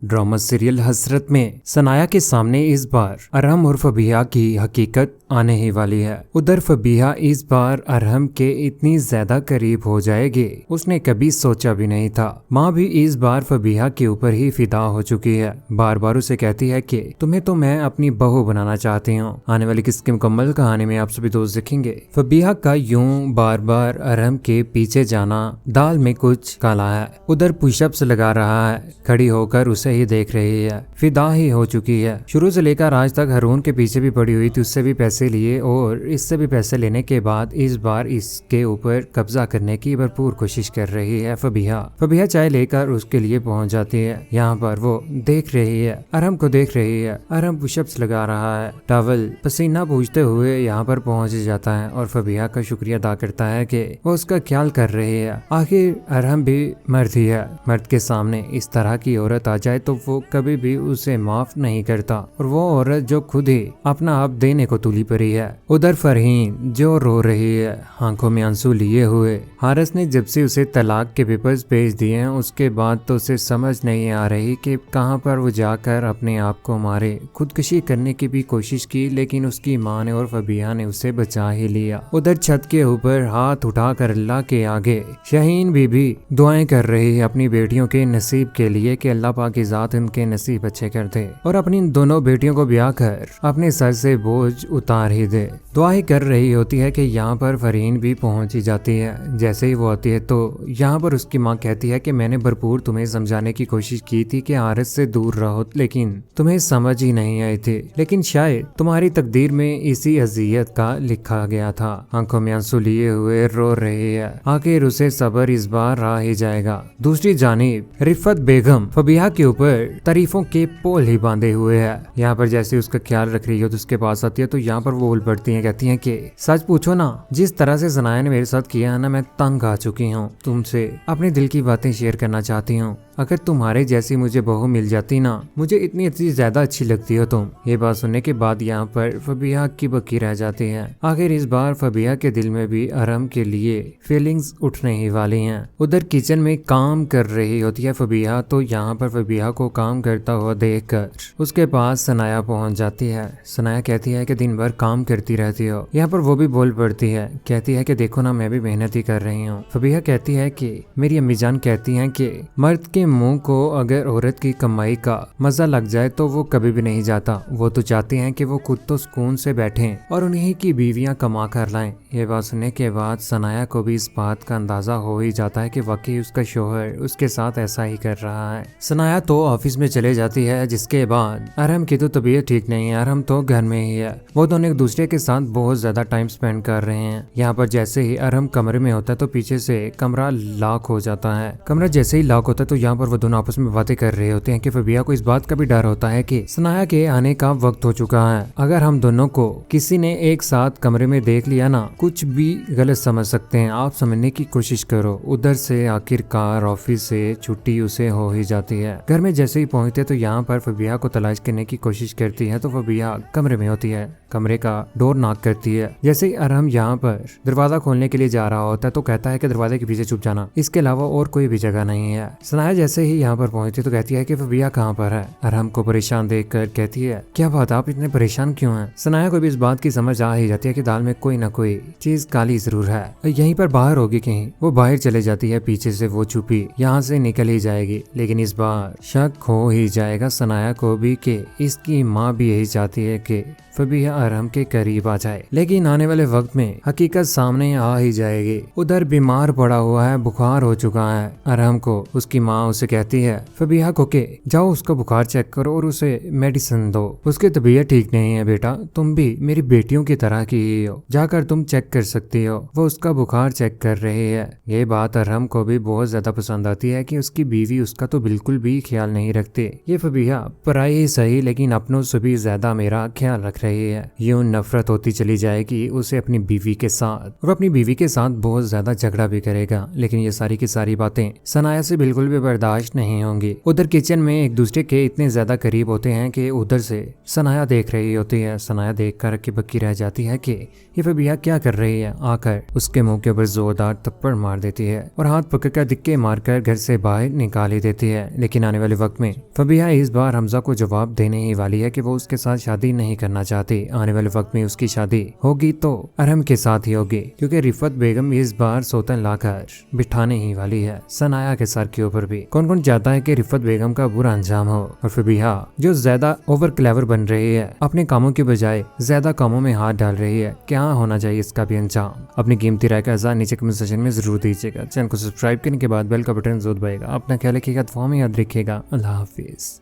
Drama serial हसरत में सनाया के सामने इस बार अरहम और फबीहा की हकीकत आने ही वाली है। उधर फबीहा इस बार अरहम के इतनी ज्यादा करीब हो जाएगी उसने कभी सोचा भी नहीं था। माँ भी इस बार फबीहा के ऊपर ही फिदा हो चुकी है। बार बार उसे कहती है कि तुम्हें तो मैं अपनी बहू बनाना चाहती हूँ। आने वाली किसकी मुकम्मल कहानी में आप सभी दोस्त देखेंगे। फबीहा का यूं बार बार अरहम के पीछे जाना दाल में कुछ काला है। उधर पुशअप्स लगा रहा है, खड़ी होकर उसे ही देख रही है, फिदा ही हो चुकी है। शुरू से लेकर आज तक हारून के पीछे भी पड़ी हुई थी, उससे भी पैसे लिए और इससे भी पैसे लेने के बाद इस बार इसके ऊपर कब्जा करने की भरपूर कोशिश कर रही है। फबीहा चाय लेकर उसके लिए पहुंच जाती है। यहाँ पर वो देख रही है, अरहम को देख रही है। अरहम पुशअप्स लगा रहा है, टॉवल पसीना पूछते हुए यहाँ पर पहुंच जाता है और फबीहा का शुक्रिया अदा करता है कि वो उसका ख्याल कर रही है। आखिर अरहम भी मर्द ही है, मर्द के सामने इस तरह की औरत आ जाए तो वो कभी भी उसे माफ नहीं करता, और वो औरत जो खुद ही अपना आप देने को तुली पड़ी है। उधर फरहीन जो रो रही है, आंखों में आंसू लिए हुए। हारिस ने जब से उसे तलाक के पेपर्स भेज दिए हैं उसके बाद तो उसे समझ नहीं आ रही कि कहां पर वो जाकर अपने आप को मारे। खुदकुशी करने की भी कोशिश की लेकिन उसकी माँ ने और फबीहा ने उसे बचा ही लिया। उधर छत के ऊपर हाथ उठाकर अल्लाह के आगे शाहीन बीबी दुआएं कर रही है अपनी बेटियों के नसीब के लिए कि अल्लाह पाक की जात उनके नसीब अच्छे कर दे और अपनी दोनों बेटियों को ब्याह कर अपने सर से बोझ उतार ही दे। दुआ ही कर रही होती है कि यहाँ पर फरहीन भी पहुंच ही जाती है। जैसे ही वो आती है तो यहाँ पर उसकी माँ कहती है कि मैंने भरपूर तुम्हें समझाने की कोशिश की थी कि हारिस से दूर रहो, लेकिन तुम्हें समझ ही नहीं आई थी। लेकिन शायद तुम्हारी तकदीर में इसी अजियत का लिखा गया था। आंखों में आंसू लिए हुए रो रही है। आखिर उसे सब्र इस बार आ ही जाएगा। दूसरी जानिब रिफत बेगम फबीहा के ऊपर तारीफों के पोल ही बांधे हुए है। यहाँ पर जैसे उसका ख्याल रख रही हो तो उसके पास आती है तो यहाँ पर वो बोल पड़ती है, कहती है कि सच पूछो ना, जिस तरह से सनाया ने मेरे साथ किया है ना, मैं तंग आ चुकी हूँ। तुमसे अपने दिल की बातें शेयर करना चाहती हूँ। अगर तुम्हारे जैसी मुझे बहू मिल जाती ना, मुझे इतनी ज्यादा अच्छी लगती हो तुम। ये बात सुनने के बाद यहाँ पर फबीहा की बकी रह जाती है। आखिर इस बार फबीहा के दिल में भी अरहम के लिए फीलिंग्स उठने ही वाली हैं। उधर किचन में काम कर रही होती है फबीहा, तो यहाँ पर फबीहा को काम करता हुआ देखकर उसके पास सनाया पहुंच जाती है। सनाया कहती है कि दिन भर काम करती रहती हो। यहाँ पर वो भी बोल पड़ती है, कहती है कि देखो ना, मैं भी मेहनत ही कर रही हूँ। फबीहा कहती है कि मेरी अम्मी जान कहती है कि मर्द के मुंह को अगर औरत की कमाई का मजा लग जाए तो वो कभी भी नहीं जाता। वो तो चाहते हैं कि वो खुद तो सुकून से बैठें और उन्हीं की बीवियां कमा कर लाएं। ये बात सुनने के बाद सनाया को भी इस बात का अंदाजा हो ही जाता है कि वाकई उसका शोहर उसके साथ ऐसा ही कर रहा है। सनाया तो ऑफिस में चले जाती है, जिसके बाद अरहम की तो तबीयत ठीक नहीं है। अरहम तो घर में ही है। वो दोनों एक दूसरे के साथ बहुत ज्यादा टाइम स्पेंड कर रहे हैं। यहाँ पर जैसे ही अरहम कमरे में होता है तो पीछे से कमरा लॉक हो जाता है। कमरा जैसे ही लॉक होता है तो यहाँ पर वो दोनों आपस में बातें कर रहे होते हैं कि फबीहा को इस बात का भी डर होता है कि सनाया के आने का वक्त हो चुका है। अगर हम दोनों को किसी ने एक साथ कमरे में देख लिया ना, कुछ भी गलत समझ सकते हैं। आप समझने की कोशिश करो। उधर से आखिरकार ऑफिस से छुट्टी उसे हो ही जाती है। घर में जैसे ही पहुंचते तो यहाँ पर फबीहा को तलाश करने की कोशिश करती है तो फबीहा कमरे में होती है। कमरे का डोर नॉक करती है। जैसे ही अरहम यहाँ पर दरवाजा खोलने के लिए जा रहा होता है तो कहता है कि दरवाजे के पीछे छुप जाना, इसके अलावा और कोई भी जगह नहीं है। सनाया जैसे ही यहाँ पर पहुंचती तो कहती है कि फबीहा कहाँ पर है। अरहम को परेशान देखकर कहती है, क्या बात, आप इतने परेशान क्यों हैं? सनाया को भी इस बात की समझ आ ही जाती है कि दाल में कोई ना कोई चीज काली जरूर है, यहीं पर बाहर होगी कहीं। वो बाहर चले जाती है, पीछे से वो छुपी यहाँ से निकल ही जाएगी। लेकिन इस बार शक हो ही जाएगा सनाया को भी कि इसकी माँ भी यही चाहती है कि फबीहा अरहम के करीब आ जाए। लेकिन आने वाले वक्त में हकीकत सामने आ ही जाएगी। उधर बीमार पड़ा हुआ है, बुखार हो चुका है अरहम को। उसकी माँ उसे कहती है फबीहा को के जाओ उसका बुखार चेक करो और उसे मेडिसिन दो। उसकी तबीयत ठीक नहीं है बेटा, तुम भी मेरी बेटियों की तरह की ही हो, जाकर तुम चेक कर सकती हो। वो उसका बुखार चेक कर रही है। ये बात अरहम को भी बहुत ज्यादा पसंद आती है कि उसकी बीवी उसका तो बिल्कुल भी ख्याल नहीं रखते। ये फबीहा पराई ही सही लेकिन अपनों से भी ज्यादा मेरा ख्याल रख रही है। यूं नफरत होती चली जाएगी उसे अपनी बीवी के साथ, और अपनी बीवी के साथ बहुत ज्यादा झगड़ा भी करेगा। लेकिन ये सारी की सारी बातें सनाया से बिल्कुल भी बर्दाश्त बर्दाश्त नहीं होंगी। उधर किचन में एक दूसरे के इतने ज्यादा करीब होते हैं कि उधर से सनाया देख रही होती है। सनाया देखकर हक्की बक्की रह जाती है कि ये फबीहा क्या कर रही है। आकर उसके मुंह के ऊपर जोरदार थप्पड़ मार देती है और हाथ पकड़कर दिक्के मारकर घर से बाहर निकाल ही देती है। लेकिन आने वाले वक्त में फबीहा इस बार हमजा को जवाब देने ही वाली है कि वो उसके साथ शादी नहीं करना चाहती। आने वाले वक्त में उसकी शादी होगी तो अरहम के साथ ही होगी, क्योंकि रिफत बेगम इस बार सौतन लाकर बिठाने ही वाली है सनाया के सर के ऊपर भी। कौन कौन चाहता है कि रिफत बेगम का बुरा अंजाम हो और फबीहा जो ज्यादा ओवर क्लेवर बन रही है, अपने कामों के बजाय ज्यादा कामों में हाथ डाल रही है, क्या होना चाहिए इसका भी अंजाम। अपनी कीमती राय का इज़हार नीचे कमेंट सेक्शन में जरूर दीजिएगा। चैनल को सब्सक्राइब करने के बाद बेल का बटन जरूर दबाएगा। अपना ख्याल रखिएगा, दुआ में याद रखिएगा। अल्लाह हाफिज।